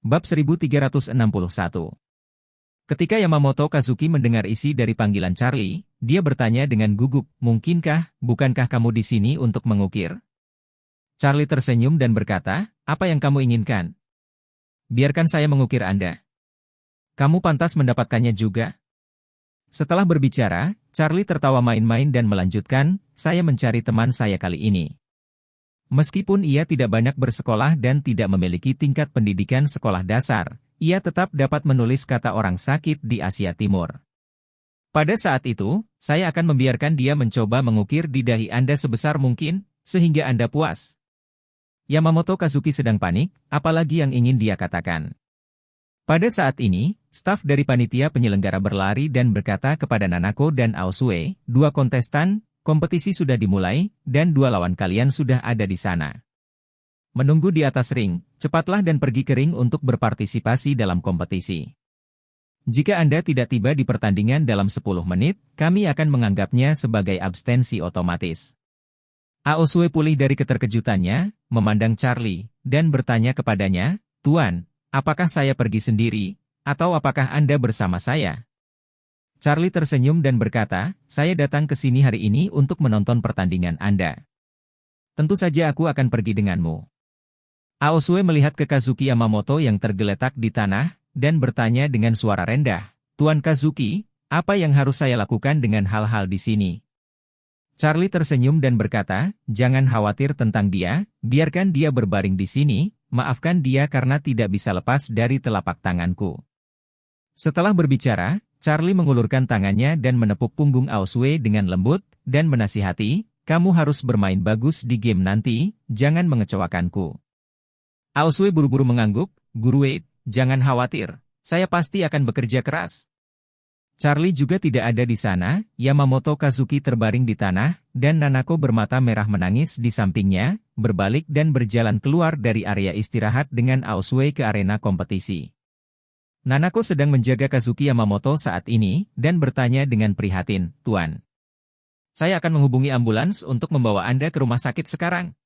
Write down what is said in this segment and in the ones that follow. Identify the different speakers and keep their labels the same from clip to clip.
Speaker 1: Bab 1361. Ketika Yamamoto Kazuki mendengar isi dari panggilan Charlie, dia bertanya dengan gugup, bukankah kamu di sini untuk mengukir? Charlie tersenyum dan berkata, apa yang kamu inginkan? Biarkan saya mengukir Anda. Kamu pantas mendapatkannya juga. Setelah berbicara, Charlie tertawa main-main dan melanjutkan, saya mencari teman saya kali ini. Meskipun ia tidak banyak bersekolah dan tidak memiliki tingkat pendidikan sekolah dasar, ia tetap dapat menulis kata orang sakit di Asia Timur. Pada saat itu, saya akan membiarkan dia mencoba mengukir di dahi Anda sebesar mungkin, sehingga Anda puas. Yamamoto Kazuki sedang panik, apalagi yang ingin dia katakan. Pada saat ini, staf dari panitia penyelenggara berlari dan berkata kepada Nanako dan Aosue, dua kontestan, kompetisi sudah dimulai, dan dua lawan kalian sudah ada di sana. Menunggu di atas ring, cepatlah dan pergi ke ring untuk berpartisipasi dalam kompetisi. Jika Anda tidak tiba di pertandingan dalam 10 menit, kami akan menganggapnya sebagai abstensi otomatis. Aosue pulih dari keterkejutannya, memandang Charlie, dan bertanya kepadanya, Tuan, apakah saya pergi sendiri, atau apakah Anda bersama saya? Charlie tersenyum dan berkata, saya datang ke sini hari ini untuk menonton pertandingan Anda. Tentu saja aku akan pergi denganmu. Aosue melihat ke Kazuki Yamamoto yang tergeletak di tanah, dan bertanya dengan suara rendah, Tuan Kazuki, apa yang harus saya lakukan dengan hal-hal di sini? Charlie tersenyum dan berkata, jangan khawatir tentang dia, biarkan dia berbaring di sini, maafkan dia karena tidak bisa lepas dari telapak tanganku. Setelah berbicara, Charlie mengulurkan tangannya dan menepuk punggung Aosue dengan lembut, dan menasihati, kamu harus bermain bagus di game nanti, jangan mengecewakanku. Aosue buru-buru mengangguk, Guru Wade, jangan khawatir, saya pasti akan bekerja keras. Charlie juga tidak ada di sana, Yamamoto Kazuki terbaring di tanah, dan Nanako bermata merah menangis di sampingnya, berbalik dan berjalan keluar dari area istirahat dengan Aosue ke arena kompetisi. Nanako sedang menjaga Kazuki Yamamoto saat ini, dan bertanya dengan prihatin, Tuan. Saya akan menghubungi ambulans untuk membawa Anda ke rumah sakit sekarang.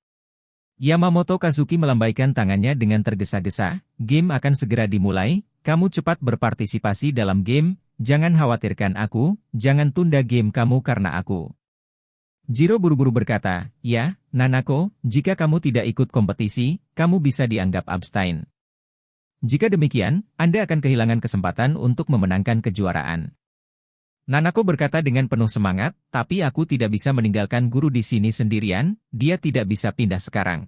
Speaker 1: Yamamoto Kazuki melambaikan tangannya dengan tergesa-gesa, game akan segera dimulai, kamu cepat berpartisipasi dalam game, jangan khawatirkan aku, jangan tunda game kamu karena aku. Jiro buru-buru berkata, ya, Nanako, jika kamu tidak ikut kompetisi, kamu bisa dianggap abstain. Jika demikian, Anda akan kehilangan kesempatan untuk memenangkan kejuaraan. Nanako berkata dengan penuh semangat, tapi aku tidak bisa meninggalkan guru di sini sendirian, dia tidak bisa pindah sekarang.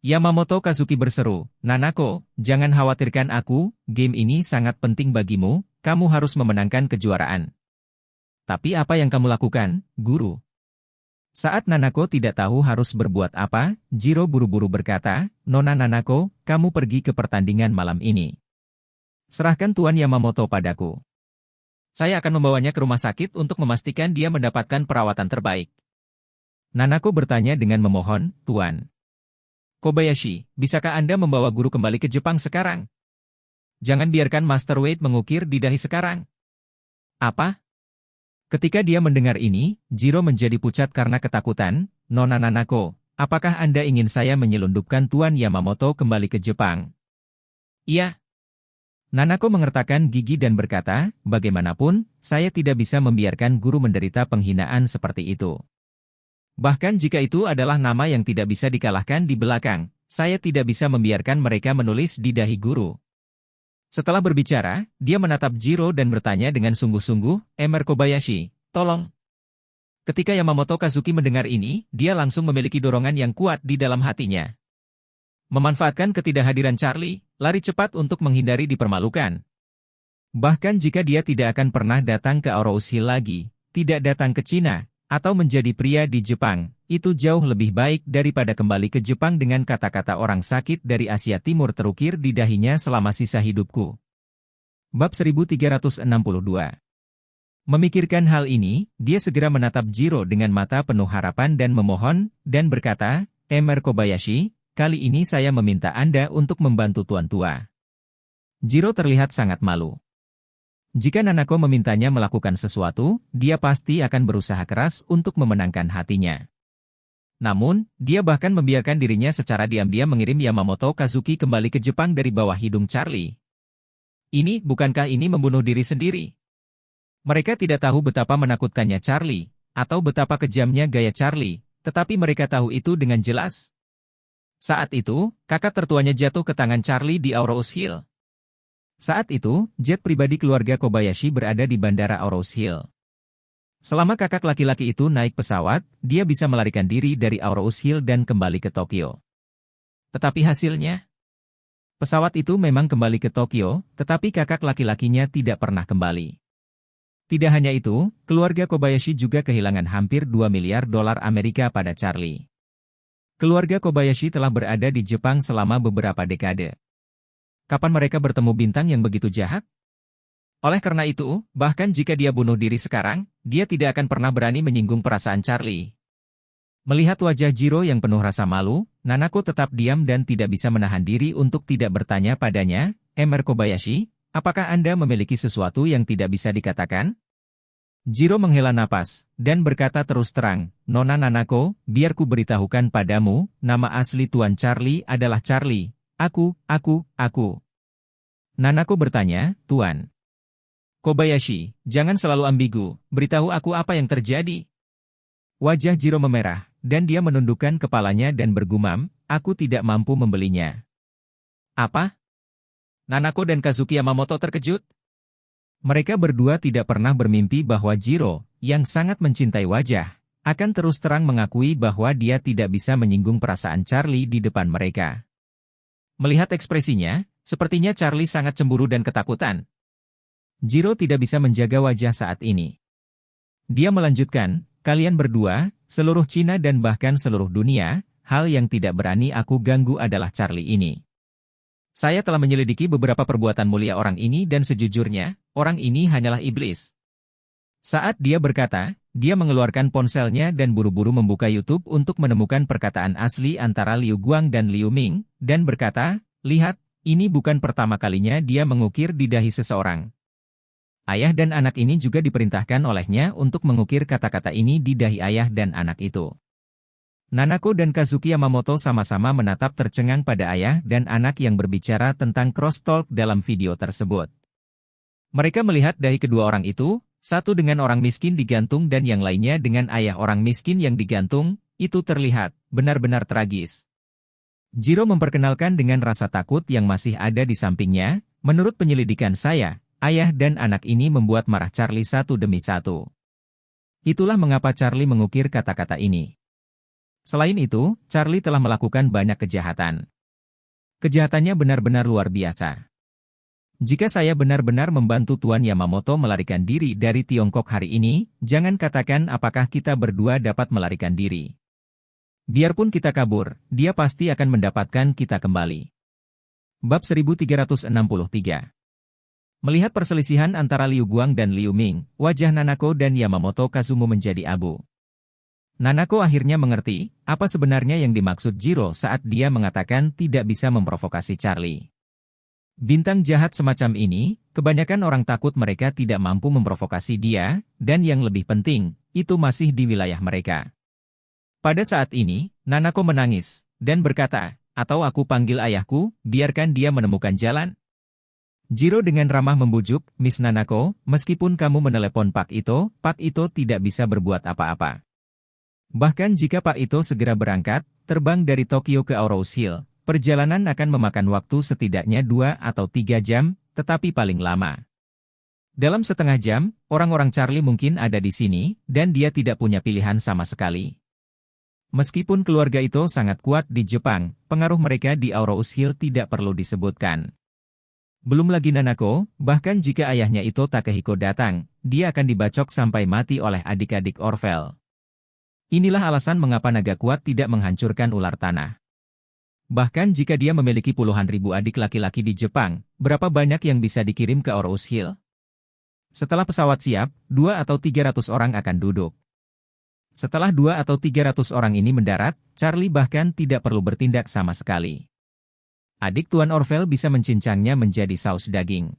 Speaker 1: Yamamoto Kazuki berseru, Nanako, jangan khawatirkan aku, game ini sangat penting bagimu, kamu harus memenangkan kejuaraan. Tapi apa yang kamu lakukan, guru? Saat Nanako tidak tahu harus berbuat apa, Jiro buru-buru berkata, Nona Nanako, kamu pergi ke pertandingan malam ini. Serahkan Tuan Yamamoto padaku. Saya akan membawanya ke rumah sakit untuk memastikan dia mendapatkan perawatan terbaik. Nanako bertanya dengan memohon, Tuan Kobayashi, bisakah Anda membawa guru kembali ke Jepang sekarang? Jangan biarkan Master Wade mengukir di dahi sekarang. Apa? Ketika dia mendengar ini, Jiro menjadi pucat karena ketakutan, Nona Nanako, apakah Anda ingin saya menyelundupkan Tuan Yamamoto kembali ke Jepang? Iya. Nanako mengertakkan gigi dan berkata, bagaimanapun, saya tidak bisa membiarkan guru menderita penghinaan seperti itu. Bahkan jika itu adalah nama yang tidak bisa dikalahkan di belakang, saya tidak bisa membiarkan mereka menulis di dahi guru. Setelah berbicara, dia menatap Jiro dan bertanya dengan sungguh-sungguh, Emer Kobayashi, tolong. Ketika Yamamoto Kazuki mendengar ini, dia langsung memiliki dorongan yang kuat di dalam hatinya. Memanfaatkan ketidakhadiran Charlie, lari cepat untuk menghindari dipermalukan. Bahkan jika dia tidak akan pernah datang ke Aurous Hill lagi, tidak datang ke Cina, atau menjadi pria di Jepang, itu jauh lebih baik daripada kembali ke Jepang dengan kata-kata orang sakit dari Asia Timur terukir di dahinya selama sisa hidupku. Bab 1362. Memikirkan hal ini, dia segera menatap Jiro dengan mata penuh harapan dan memohon, dan berkata, Emer Kobayashi, kali ini saya meminta Anda untuk membantu Tuan Tua. Jiro terlihat sangat malu. Jika Nanako memintanya melakukan sesuatu, dia pasti akan berusaha keras untuk memenangkan hatinya. Namun, dia bahkan membiarkan dirinya secara diam-diam mengirim Yamamoto Kazuki kembali ke Jepang dari bawah hidung Charlie. Bukankah ini membunuh diri sendiri? Mereka tidak tahu betapa menakutkannya Charlie, atau betapa kejamnya gaya Charlie, tetapi mereka tahu itu dengan jelas. Saat itu, kakak tertuanya jatuh ke tangan Charlie di Aurous Hill. Saat itu, jet pribadi keluarga Kobayashi berada di Bandara Aurous Hill. Selama kakak laki-laki itu naik pesawat, dia bisa melarikan diri dari Aurous Hill dan kembali ke Tokyo. Tetapi hasilnya? Pesawat itu memang kembali ke Tokyo, tetapi kakak laki-lakinya tidak pernah kembali. Tidak hanya itu, keluarga Kobayashi juga kehilangan hampir 2 miliar dolar Amerika pada Charlie. Keluarga Kobayashi telah berada di Jepang selama beberapa dekade. Kapan mereka bertemu bintang yang begitu jahat? Oleh karena itu, bahkan jika dia bunuh diri sekarang, dia tidak akan pernah berani menyinggung perasaan Charlie. Melihat wajah Jiro yang penuh rasa malu, Nanako tetap diam dan tidak bisa menahan diri untuk tidak bertanya padanya, "Mr. Kobayashi, apakah Anda memiliki sesuatu yang tidak bisa dikatakan?" Jiro menghela napas, dan berkata terus terang, "Nona Nanako, biar ku beritahukan padamu, nama asli Tuan Charlie adalah Charlie. Aku. Nanako bertanya, "Tuan Kobayashi, jangan selalu ambigu, beritahu aku apa yang terjadi." Wajah Jiro memerah, dan dia menundukkan kepalanya dan bergumam, "Aku tidak mampu membelinya." "Apa?" Nanako dan Kazuki Yamamoto terkejut. Mereka berdua tidak pernah bermimpi bahwa Jiro, yang sangat mencintai wajah, akan terus terang mengakui bahwa dia tidak bisa menyinggung perasaan Charlie di depan mereka. Melihat ekspresinya, sepertinya Charlie sangat cemburu dan ketakutan. Jiro tidak bisa menjaga wajah saat ini. Dia melanjutkan, "Kalian berdua, seluruh Cina dan bahkan seluruh dunia, hal yang tidak berani aku ganggu adalah Charlie ini. Saya telah menyelidiki beberapa perbuatan mulia orang ini dan sejujurnya, orang ini hanyalah iblis." Saat dia berkata, dia mengeluarkan ponselnya dan buru-buru membuka YouTube untuk menemukan perkataan asli antara Liu Guang dan Liu Ming, dan berkata, "Lihat, ini bukan pertama kalinya dia mengukir di dahi seseorang. Ayah dan anak ini juga diperintahkan olehnya untuk mengukir kata-kata ini di dahi ayah dan anak itu." Nanako dan Kazuki Yamamoto sama-sama menatap tercengang pada ayah dan anak yang berbicara tentang crosstalk dalam video tersebut. Mereka melihat dahi kedua orang itu, satu dengan orang miskin digantung dan yang lainnya dengan ayah orang miskin yang digantung, itu terlihat benar-benar tragis. Jiro memperkenalkan dengan rasa takut yang masih ada di sampingnya, "Menurut penyelidikan saya, ayah dan anak ini membuat marah Charlie satu demi satu. Itulah mengapa Charlie mengukir kata-kata ini. Selain itu, Charlie telah melakukan banyak kejahatan. Kejahatannya benar-benar luar biasa. Jika saya benar-benar membantu Tuan Yamamoto melarikan diri dari Tiongkok hari ini, jangan katakan apakah kita berdua dapat melarikan diri. Biarpun kita kabur, dia pasti akan mendapatkan kita kembali." Bab 1363. Melihat perselisihan antara Liu Guang dan Liu Ming, wajah Nanako dan Yamamoto Kazumu menjadi abu. Nanako akhirnya mengerti, apa sebenarnya yang dimaksud Jiro saat dia mengatakan tidak bisa memprovokasi Charlie. Bintang jahat semacam ini, kebanyakan orang takut mereka tidak mampu memprovokasi dia, dan yang lebih penting, itu masih di wilayah mereka. Pada saat ini, Nanako menangis, dan berkata, "Atau aku panggil ayahku, biarkan dia menemukan jalan." Jiro dengan ramah membujuk, "Miss Nanako, meskipun kamu menelepon Pak Ito tidak bisa berbuat apa-apa. Bahkan jika Pak Ito segera berangkat, terbang dari Tokyo ke Aurous Hill, perjalanan akan memakan waktu setidaknya 2 atau 3 jam, tetapi paling lama. Dalam setengah jam, orang-orang Charlie mungkin ada di sini, dan dia tidak punya pilihan sama sekali." Meskipun keluarga Ito sangat kuat di Jepang, pengaruh mereka di Aurous Hill tidak perlu disebutkan. Belum lagi Nanako, bahkan jika ayahnya Ito Takehiko datang, dia akan dibacok sampai mati oleh adik-adik Orvel. Inilah alasan mengapa naga kuat tidak menghancurkan ular tanah. Bahkan jika dia memiliki puluhan ribu adik laki-laki di Jepang, berapa banyak yang bisa dikirim ke Aurous Hill? Setelah pesawat siap, 2 atau 300 orang akan duduk. Setelah 2 atau 300 orang ini mendarat, Charlie bahkan tidak perlu bertindak sama sekali. Adik Tuan Orvel bisa mencincangnya menjadi saus daging.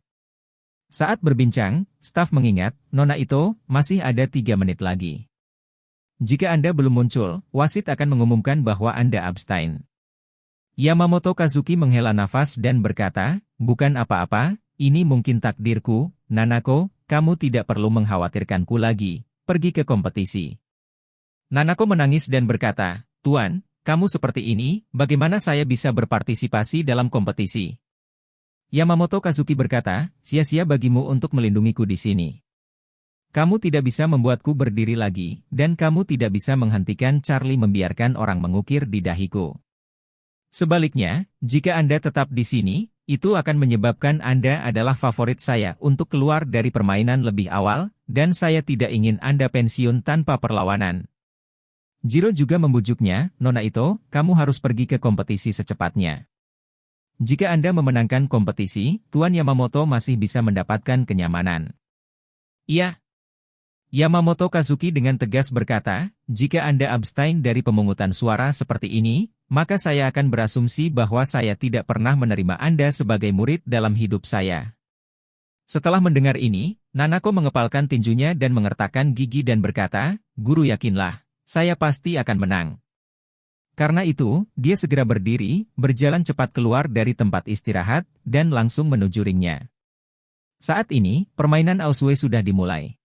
Speaker 1: Saat berbincang, staf mengingat, "Nona Ito, masih ada 3 menit lagi. Jika Anda belum muncul, wasit akan mengumumkan bahwa Anda abstain. Yamamoto Kazuki menghela nafas dan berkata, bukan apa-apa, ini mungkin takdirku, Nanako, kamu tidak perlu mengkhawatirkanku lagi, pergi ke kompetisi. Nanako menangis dan berkata, Tuan, kamu seperti ini, bagaimana saya bisa berpartisipasi dalam kompetisi? Yamamoto Kazuki berkata, sia-sia bagimu untuk melindungiku di sini. Kamu tidak bisa membuatku berdiri lagi, dan kamu tidak bisa menghentikan Charlie membiarkan orang mengukir di dahiku. Sebaliknya, jika Anda tetap di sini, itu akan menyebabkan Anda adalah favorit saya untuk keluar dari permainan lebih awal, dan saya tidak ingin Anda pensiun tanpa perlawanan. Jiro juga membujuknya, Nona Ito, kamu harus pergi ke kompetisi secepatnya. Jika Anda memenangkan kompetisi, Tuan Yamamoto masih bisa mendapatkan kenyamanan. Iya. Yamamoto Kazuki dengan tegas berkata, jika Anda abstain dari pemungutan suara seperti ini, maka saya akan berasumsi bahwa saya tidak pernah menerima Anda sebagai murid dalam hidup saya. Setelah mendengar ini, Nanako mengepalkan tinjunya dan mengertakkan gigi dan berkata, Guru yakinlah, saya pasti akan menang. Karena itu, dia segera berdiri, berjalan cepat keluar dari tempat istirahat, dan langsung menuju ringnya. Saat ini, permainan Aosue sudah dimulai.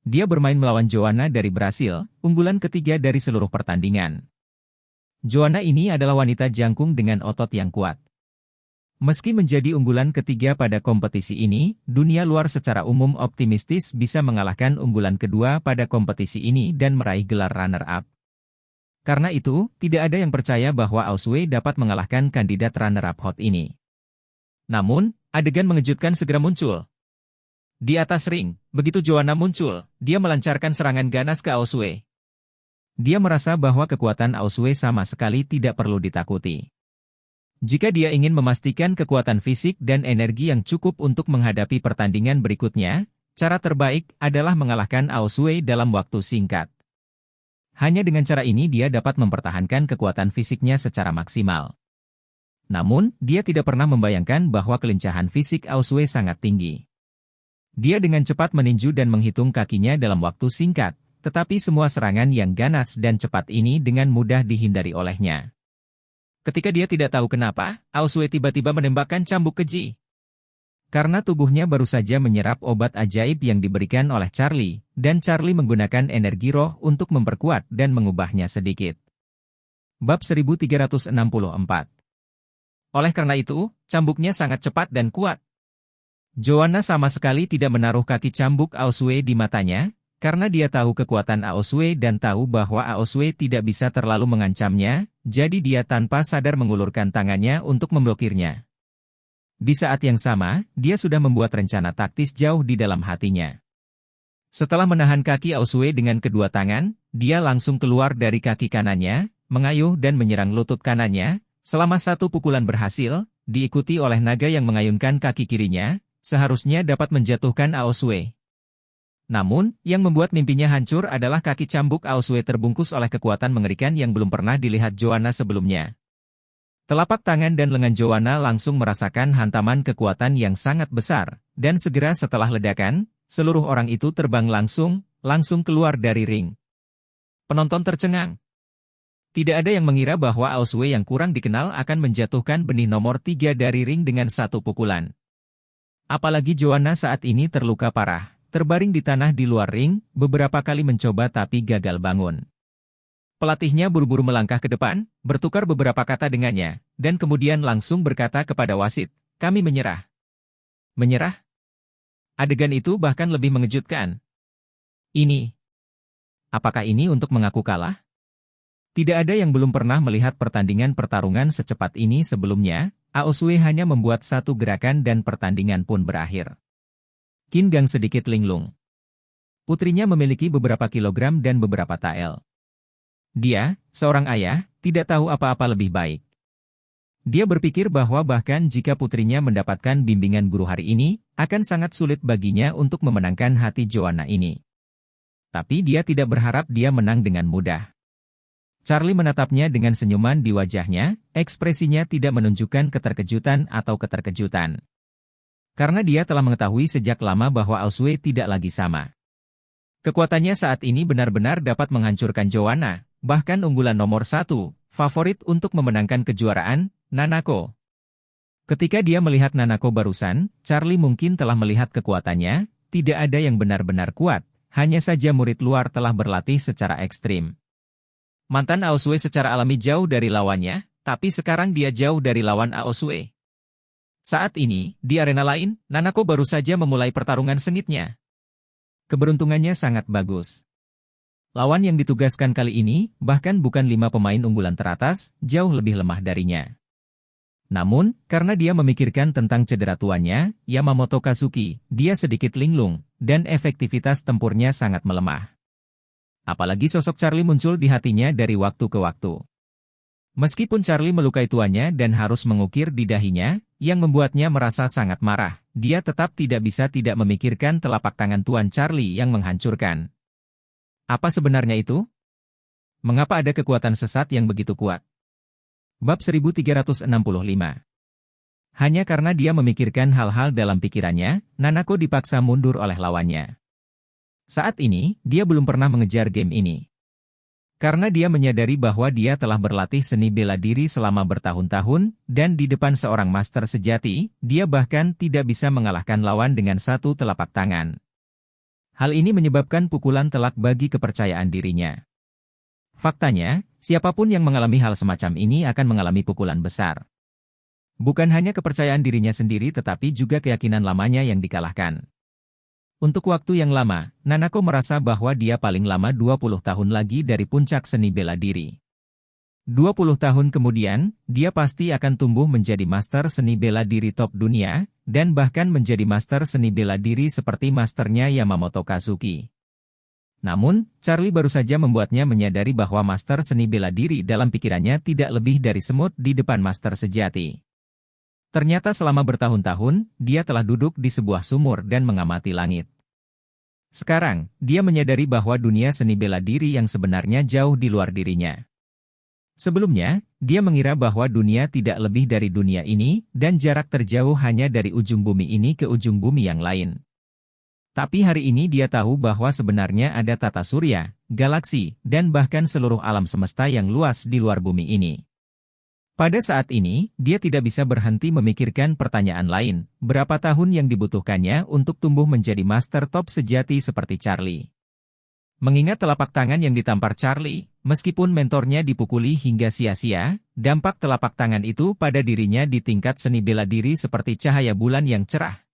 Speaker 1: Dia bermain melawan Joanna dari Brasil, unggulan ketiga dari seluruh pertandingan. Joanna ini adalah wanita jangkung dengan otot yang kuat. Meski menjadi unggulan ketiga pada kompetisi ini, dunia luar secara umum optimistis bisa mengalahkan unggulan kedua pada kompetisi ini dan meraih gelar runner-up. Karena itu, tidak ada yang percaya bahwa Aosue dapat mengalahkan kandidat runner-up hot ini. Namun, adegan mengejutkan segera muncul. Di atas ring, begitu Joanna muncul, dia melancarkan serangan ganas ke Aosue. Dia merasa bahwa kekuatan Aosue sama sekali tidak perlu ditakuti. Jika dia ingin memastikan kekuatan fisik dan energi yang cukup untuk menghadapi pertandingan berikutnya, cara terbaik adalah mengalahkan Aosue dalam waktu singkat. Hanya dengan cara ini dia dapat mempertahankan kekuatan fisiknya secara maksimal. Namun, dia tidak pernah membayangkan bahwa kelincahan fisik Aosue sangat tinggi. Dia dengan cepat meninju dan menghitung kakinya dalam waktu singkat, tetapi semua serangan yang ganas dan cepat ini dengan mudah dihindari olehnya. Ketika dia tidak tahu kenapa, Aosue tiba-tiba menembakkan cambuk keji. Karena tubuhnya baru saja menyerap obat ajaib yang diberikan oleh Charlie, dan Charlie menggunakan energi roh untuk memperkuat dan mengubahnya sedikit. Bab 1364. Oleh karena itu, cambuknya sangat cepat dan kuat. Joanna sama sekali tidak menaruh kaki cambuk Aosue di matanya, karena dia tahu kekuatan Aosue dan tahu bahwa Aosue tidak bisa terlalu mengancamnya, jadi dia tanpa sadar mengulurkan tangannya untuk memblokirnya. Di saat yang sama, dia sudah membuat rencana taktis jauh di dalam hatinya. Setelah menahan kaki Aosue dengan kedua tangan, dia langsung keluar dari kaki kanannya, mengayuh dan menyerang lutut kanannya. Selama satu pukulan berhasil, diikuti oleh naga yang mengayunkan kaki kirinya, seharusnya dapat menjatuhkan Aosue. Namun, yang membuat mimpinya hancur adalah kaki cambuk Aosue terbungkus oleh kekuatan mengerikan yang belum pernah dilihat Joanna sebelumnya. Telapak tangan dan lengan Joanna langsung merasakan hantaman kekuatan yang sangat besar, dan segera setelah ledakan, seluruh orang itu terbang langsung keluar dari ring. Penonton tercengang. Tidak ada yang mengira bahwa Aosue yang kurang dikenal akan menjatuhkan benih nomor 3 dari ring dengan satu pukulan. Apalagi Joanna saat ini terluka parah. Terbaring di tanah di luar ring, beberapa kali mencoba tapi gagal bangun. Pelatihnya buru-buru melangkah ke depan, bertukar beberapa kata dengannya, dan kemudian langsung berkata kepada wasit, kami menyerah. Menyerah? Adegan itu bahkan lebih mengejutkan. Apakah ini untuk mengaku kalah? Tidak ada yang belum pernah melihat pertandingan pertarungan secepat ini sebelumnya, Aosue hanya membuat satu gerakan dan pertandingan pun berakhir. Qin Gang sedikit linglung. Putrinya memiliki beberapa kilogram dan beberapa tael. Dia, seorang ayah, tidak tahu apa-apa lebih baik. Dia berpikir bahwa bahkan jika putrinya mendapatkan bimbingan guru hari ini, akan sangat sulit baginya untuk memenangkan hati Joanna ini. Tapi dia tidak berharap dia menang dengan mudah. Charlie menatapnya dengan senyuman di wajahnya, ekspresinya tidak menunjukkan keterkejutan atau keterkejutan. Karena dia telah mengetahui sejak lama bahwa Aosue tidak lagi sama. Kekuatannya saat ini benar-benar dapat menghancurkan Joanna, bahkan unggulan nomor 1, favorit untuk memenangkan kejuaraan, Nanako. Ketika dia melihat Nanako barusan, Charlie mungkin telah melihat kekuatannya, tidak ada yang benar-benar kuat, hanya saja murid luar telah berlatih secara ekstrim. Mantan Aosue secara alami jauh dari lawannya, tapi sekarang dia jauh dari lawan Aosue. Saat ini, di arena lain, Nanako baru saja memulai pertarungan sengitnya. Keberuntungannya sangat bagus. Lawan yang ditugaskan kali ini, bahkan bukan 5 pemain unggulan teratas, jauh lebih lemah darinya. Namun, karena dia memikirkan tentang cedera tuannya, Yamamoto Kazuki, dia sedikit linglung, dan efektivitas tempurnya sangat melemah. Apalagi sosok Charlie muncul di hatinya dari waktu ke waktu. Meskipun Charlie melukai tuannya dan harus mengukir di dahinya, yang membuatnya merasa sangat marah, dia tetap tidak bisa tidak memikirkan telapak tangan tuan Charlie yang menghancurkan. Apa sebenarnya itu? Mengapa ada kekuatan sesat yang begitu kuat? Bab 1365. Hanya karena dia memikirkan hal-hal dalam pikirannya, Nanako dipaksa mundur oleh lawannya. Saat ini, dia belum pernah mengejar game ini. Karena dia menyadari bahwa dia telah berlatih seni bela diri selama bertahun-tahun, dan di depan seorang master sejati, dia bahkan tidak bisa mengalahkan lawan dengan satu telapak tangan. Hal ini menyebabkan pukulan telak bagi kepercayaan dirinya. Faktanya, siapapun yang mengalami hal semacam ini akan mengalami pukulan besar. Bukan hanya kepercayaan dirinya sendiri tetapi juga keyakinan lamanya yang dikalahkan. Untuk waktu yang lama, Nanako merasa bahwa dia paling lama 20 tahun lagi dari puncak seni bela diri. 20 tahun kemudian, dia pasti akan tumbuh menjadi master seni bela diri top dunia, dan bahkan menjadi master seni bela diri seperti masternya Yamamoto Kazuki. Namun, Charlie baru saja membuatnya menyadari bahwa master seni bela diri dalam pikirannya tidak lebih dari semut di depan master sejati. Ternyata selama bertahun-tahun, dia telah duduk di sebuah sumur dan mengamati langit. Sekarang, dia menyadari bahwa dunia seni bela diri yang sebenarnya jauh di luar dirinya. Sebelumnya, dia mengira bahwa dunia tidak lebih dari dunia ini, dan jarak terjauh hanya dari ujung bumi ini ke ujung bumi yang lain. Tapi hari ini dia tahu bahwa sebenarnya ada tata surya, galaksi, dan bahkan seluruh alam semesta yang luas di luar bumi ini. Pada saat ini, dia tidak bisa berhenti memikirkan pertanyaan lain, berapa tahun yang dibutuhkannya untuk tumbuh menjadi master top sejati seperti Charlie. Mengingat telapak tangan yang ditampar Charlie, meskipun mentornya dipukuli hingga sia-sia, dampak telapak tangan itu pada dirinya di tingkat seni bela diri seperti cahaya bulan yang cerah.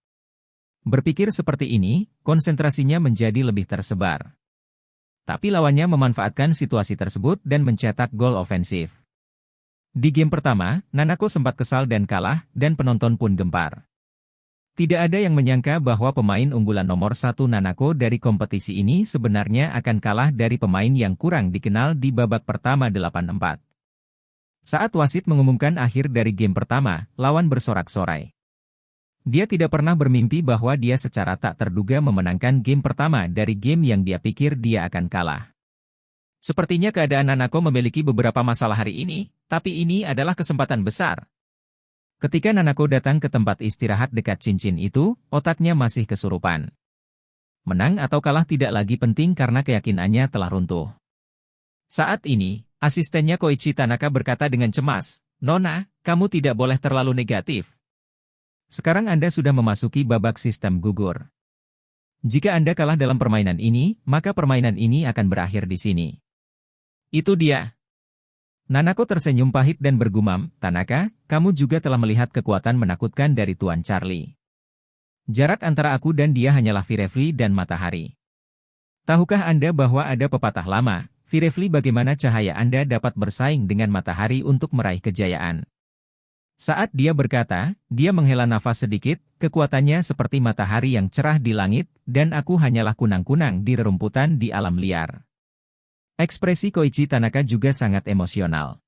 Speaker 1: Berpikir seperti ini, konsentrasinya menjadi lebih tersebar. Tapi lawannya memanfaatkan situasi tersebut dan mencetak gol ofensif. Di game pertama, Nanako sempat kesal dan kalah, dan penonton pun gempar. Tidak ada yang menyangka bahwa pemain unggulan nomor 1 Nanako dari kompetisi ini sebenarnya akan kalah dari pemain yang kurang dikenal di babak pertama 8-4. Saat wasit mengumumkan akhir dari game pertama, lawan bersorak-sorai. Dia tidak pernah bermimpi bahwa dia secara tak terduga memenangkan game pertama dari game yang dia pikir dia akan kalah. Sepertinya keadaan Nanako memiliki beberapa masalah hari ini, tapi ini adalah kesempatan besar. Ketika Nanako datang ke tempat istirahat dekat cincin itu, otaknya masih kesurupan. Menang atau kalah tidak lagi penting karena keyakinannya telah runtuh. Saat ini, asistennya Koichi Tanaka berkata dengan cemas, "Nona, kamu tidak boleh terlalu negatif. Sekarang Anda sudah memasuki babak sistem gugur. Jika Anda kalah dalam permainan ini, maka permainan ini akan berakhir di sini." Itu dia. Nanako tersenyum pahit dan bergumam, "Tanaka, kamu juga telah melihat kekuatan menakutkan dari Tuan Charlie. Jarak antara aku dan dia hanyalah Firefly dan matahari. Tahukah Anda bahwa ada pepatah lama, Firefly bagaimana cahaya Anda dapat bersaing dengan matahari untuk meraih kejayaan?" Saat dia berkata, dia menghela nafas sedikit, kekuatannya seperti matahari yang cerah di langit, dan aku hanyalah kunang-kunang di rerumputan di alam liar. Ekspresi Koichi Tanaka juga sangat emosional.